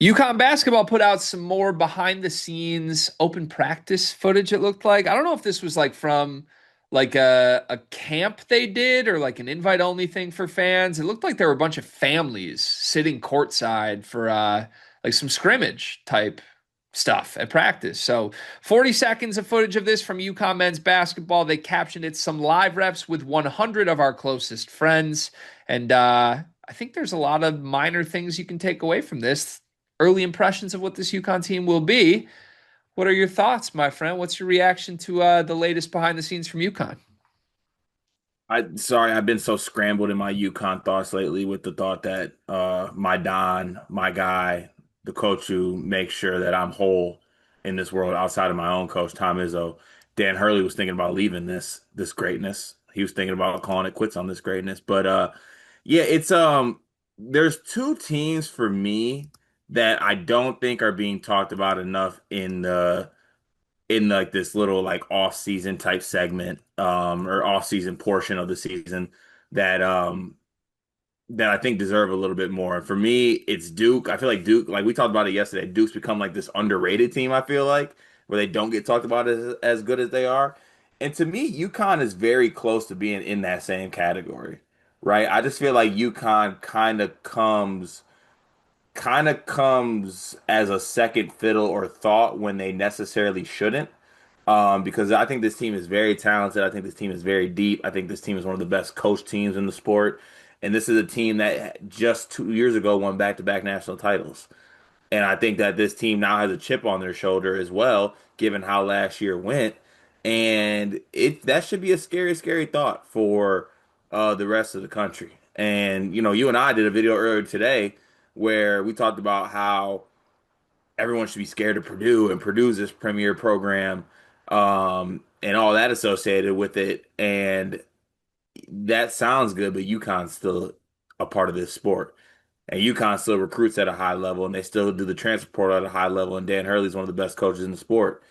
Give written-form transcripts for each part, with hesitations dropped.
UConn basketball put out some more behind the scenes open practice footage, it looked like. I don't know if this was like from like a camp they did or like an invite only thing for fans. It looked like there were a bunch of families sitting courtside for like some scrimmage type stuff at practice. So 40 seconds of footage of this from UConn men's basketball. They captioned it some live reps with 100 of our closest friends. And I think there's a lot of minor things you can take away from this early impressions of what this UConn team will be. What are your thoughts, my friend? What's your reaction to the latest behind the scenes from UConn? I've been so scrambled in my UConn thoughts lately with the thought that my Don, my guy, the coach who makes sure that I'm whole in this world outside of my own coach, Tom Izzo, Dan Hurley was thinking about leaving this greatness. He was thinking about calling it quits on this greatness. But yeah, it's there's two teams for me that I don't think are being talked about enough in like this little like off season type segment or off season portion of the season that that I think deserve a little bit more. For me, it's Duke. I feel like Duke, like we talked about it yesterday, Duke's become like this underrated team, I feel like, where they don't get talked about as good as they are. And to me, UConn is very close to being in that same category, right? I just feel like UConn kind of comes as a second fiddle or thought when they necessarily shouldn't. Because I think this team is very talented. I think this team is very deep. I think this team is one of the best coach teams in the sport. And this is a team that just 2 years ago won back-to-back national titles. And I think that this team now has a chip on their shoulder as well, given how last year went. And it that should be a scary, scary thought for the rest of the country. And you and I did a video earlier today where we talked about how everyone should be scared of Purdue and Purdue's this premier program, and all that associated with it. And that sounds good, but UConn's still a part of this sport. And UConn still recruits at a high level, and they still do the transfer portal at a high level. And Dan Hurley's one of the best coaches in the sport,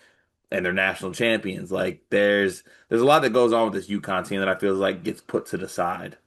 and they're national champions. Like there's a lot that goes on with this UConn team that I feel like gets put to the side.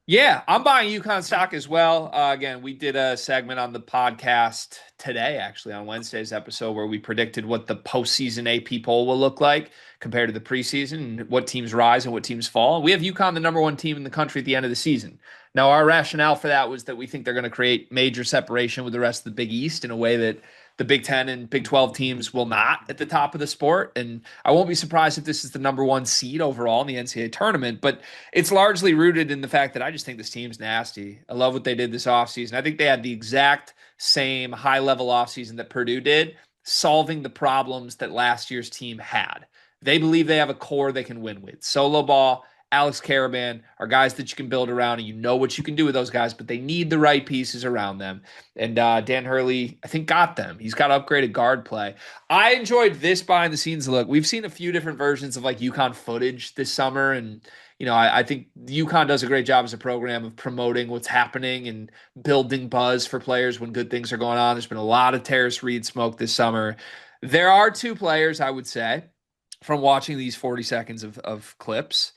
Yeah, I'm buying UConn stock as well. Again, we did a segment on the podcast today, actually, on Wednesday's episode, where we predicted what the postseason AP poll will look like compared to the preseason, and what teams rise and what teams fall. We have UConn the number one team in the country at the end of the season. Now, our rationale for that was that we think they're going to create major separation with the rest of the Big East in a way that the Big Ten and Big 12 teams will not at the top of the sport. And I won't be surprised if this is the number one seed overall in the NCAA tournament, but it's largely rooted in the fact that I just think this team's nasty. I love what they did this offseason. I think they had the exact same high level offseason that Purdue did, solving the problems that last year's team had. They believe they have a core they can win with. Solo ball, Alex Caravan are guys that you can build around, and you know what you can do with those guys, but they need the right pieces around them. And Dan Hurley, I think, got them. He's got upgraded guard play. I enjoyed this behind the scenes look. We've seen a few different versions of like UConn footage this summer, and I think UConn does a great job as a program of promoting what's happening and building buzz for players when good things are going on. There's been a lot of Terrace Reed smoke this summer. There are two players, I would say, from watching these 40 seconds of clips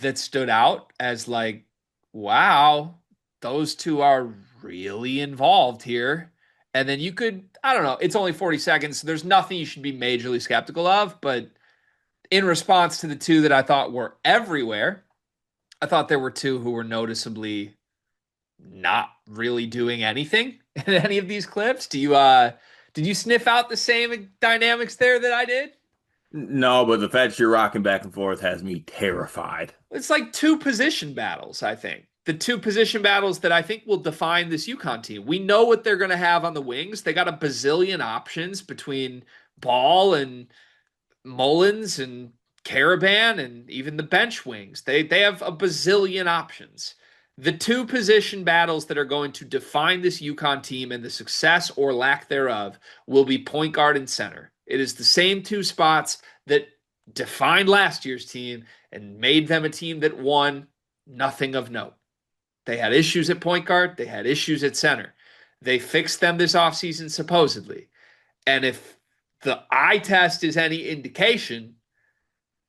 that stood out as like, wow, those two are really involved here. And then you could, I don't know, it's only 40 seconds. So there's nothing you should be majorly skeptical of. But in response to the two that I thought were everywhere, I thought there were two who were noticeably not really doing anything in any of these clips. Did you sniff out the same dynamics there that I did? No, but the fact you're rocking back and forth has me terrified. It's like two position battles, I think. The two position battles that I think will define this UConn team. We know what they're going to have on the wings. They got a bazillion options between Ball and Mullins and Caravan and even the bench wings. They have a bazillion options. The two position battles that are going to define this UConn team and the success or lack thereof will be point guard and center. It is the same two spots that defined last year's team and made them a team that won nothing of note. They had issues at point guard, they had issues at center. They fixed them this offseason, supposedly. And if the eye test is any indication,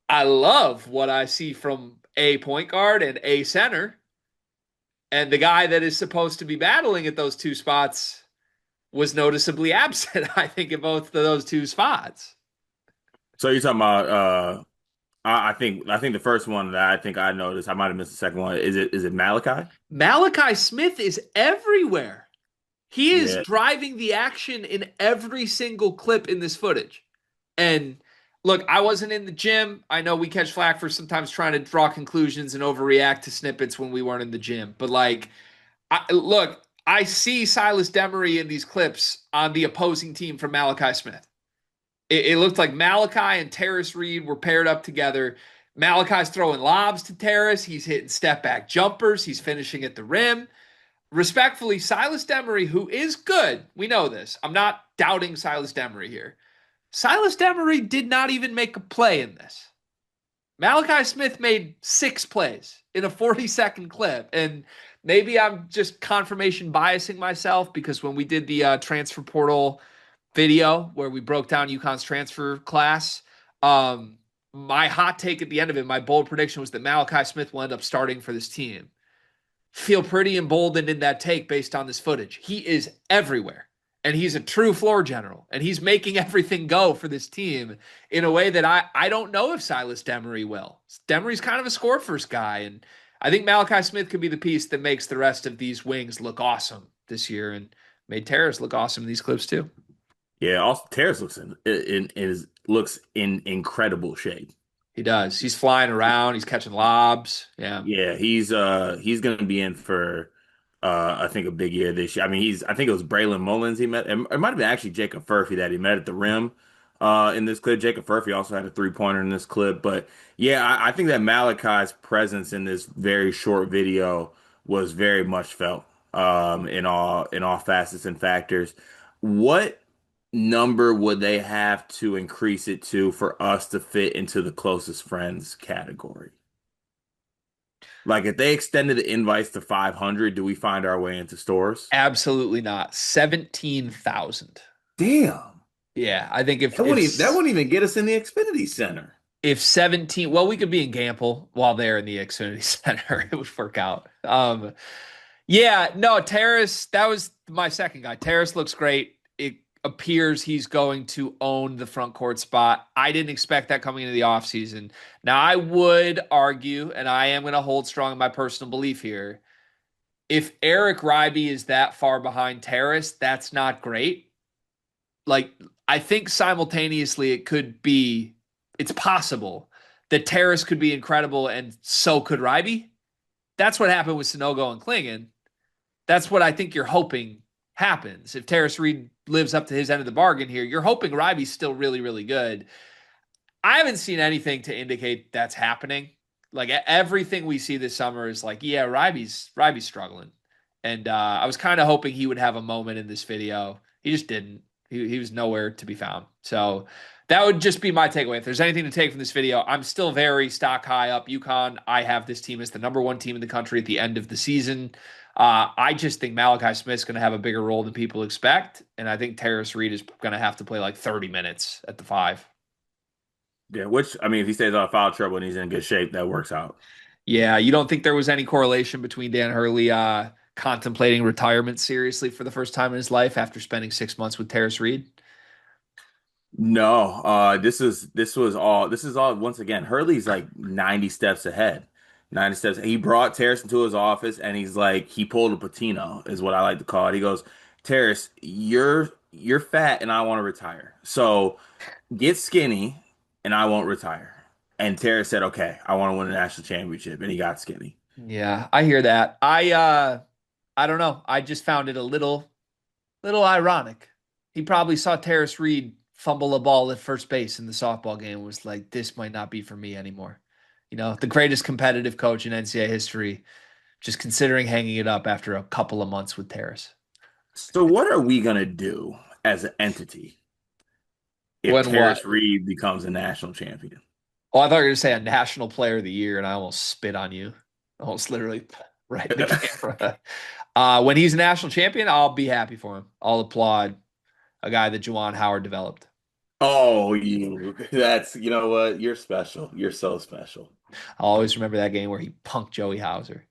I love what I see from a point guard and a center. And the guy that is supposed to be battling at those two spots was noticeably absent, I think, in both of those two spots. So you're talking about I think the first one that I think I noticed, I might have missed the second one. Is it Malachi? Malachi Smith is everywhere. He is Yeah. driving the action in every single clip in this footage. And look, I wasn't in the gym. I know we catch flack for sometimes trying to draw conclusions and overreact to snippets when we weren't in the gym. But like, look, I see Silas Demery in these clips on the opposing team from Malachi Smith. It looked like Malachi and Terrace Reed were paired up together. Malachi's throwing lobs to Terrace. He's hitting step back jumpers. He's finishing at the rim. Respectfully, Silas Demery, who is good, we know this. I'm not doubting Silas Demery here. Silas Demery did not even make a play in this. Malachi Smith made 6 plays in a 40-second clip. And maybe I'm just confirmation biasing myself because when we did the transfer portal video where we broke down UConn's transfer class, my hot take at the end of it, my bold prediction was that Malachi Smith will end up starting for this team. Feel pretty emboldened in that take based on this footage. He is everywhere. And he's a true floor general. And he's making everything go for this team in a way that I don't know if Silas Demery will. Demery's kind of a score first guy. And I think Malachi Smith could be the piece that makes the rest of these wings look awesome this year and made Terrace look awesome in these clips too. Yeah, also Terrace looks in incredible shape. He does. He's flying around. He's catching lobs. Yeah. Yeah, he's gonna be in for I think a big year this year. I mean, I think it was Braylon Mullins he met. It might have been actually Jacob Furphy that he met at the rim in this clip. Jacob Furphy also had a three-pointer in this clip. But yeah, I think that Malachi's presence in this very short video was very much felt in all facets and factors. What number would they have to increase it to for us to fit into the closest friends category? Like if they extended the invites to 500, do we find our way into stores? Absolutely not. 17,000. Damn. Yeah, I think That wouldn't even get us in the Xfinity Center. if 17, well, we could be in Gamble while they're in the Xfinity Center. It would work out. Yeah, no, Terrace, that was my second guy. Terrace looks great. It appears he's going to own the front court spot. I didn't expect that coming into the offseason. Now, I would argue, and I am going to hold strong in my personal belief here, if Eric Ryby is that far behind Terrace, that's not great. Like, I think simultaneously it's possible that Terrace could be incredible and so could Ryby. That's what happened with Sonogo and Klingon. That's what I think you're hoping happens. If Terrace Reed lives up to his end of the bargain here, you're hoping Ryby's still really, really good. I haven't seen anything to indicate that's happening. Like everything we see this summer is like, yeah, Ryby's struggling. And I was kind of hoping he would have a moment in this video. He just didn't. He was nowhere to be found. So that would just be my takeaway. If there's anything to take from this video, I'm still very stock high up UConn. I have this team as the number 1 team in the country at the end of the season. I just think Malachi Smith's going to have a bigger role than people expect. And I think Terrace Reed is going to have to play like 30 minutes at the 5. Yeah, which I mean, if he stays out of foul trouble and he's in good shape, that works out. Yeah, you don't think there was any correlation between Dan Hurley contemplating retirement seriously for the first time in his life after spending 6 months with Terrace Reed? No, this is all once again, Hurley's like 90 steps ahead. 90 steps. He brought Terrace into his office and he's like, he pulled a Patino, is what I like to call it. He goes, Terrace, you're fat and I want to retire. So get skinny and I won't retire. And Terrace said, okay, I want to win a national championship. And he got skinny. Yeah, I hear that. I don't know. I just found it a little ironic. He probably saw Terrace Reed fumble a ball at first base in the softball game and was like, this might not be for me anymore. You know, the greatest competitive coach in NCAA history, just considering hanging it up after a couple of months with Terrace. So what are we gonna do as an entity if When what? Terrace Reed becomes a national champion? Oh, I thought you were going to say a national player of the year, and I almost spit on you. Almost literally right in the camera. When he's a national champion, I'll be happy for him. I'll applaud a guy that Juwan Howard developed. Oh, you know what? You're special. You're so special. I'll always remember that game where he punked Joey Hauser.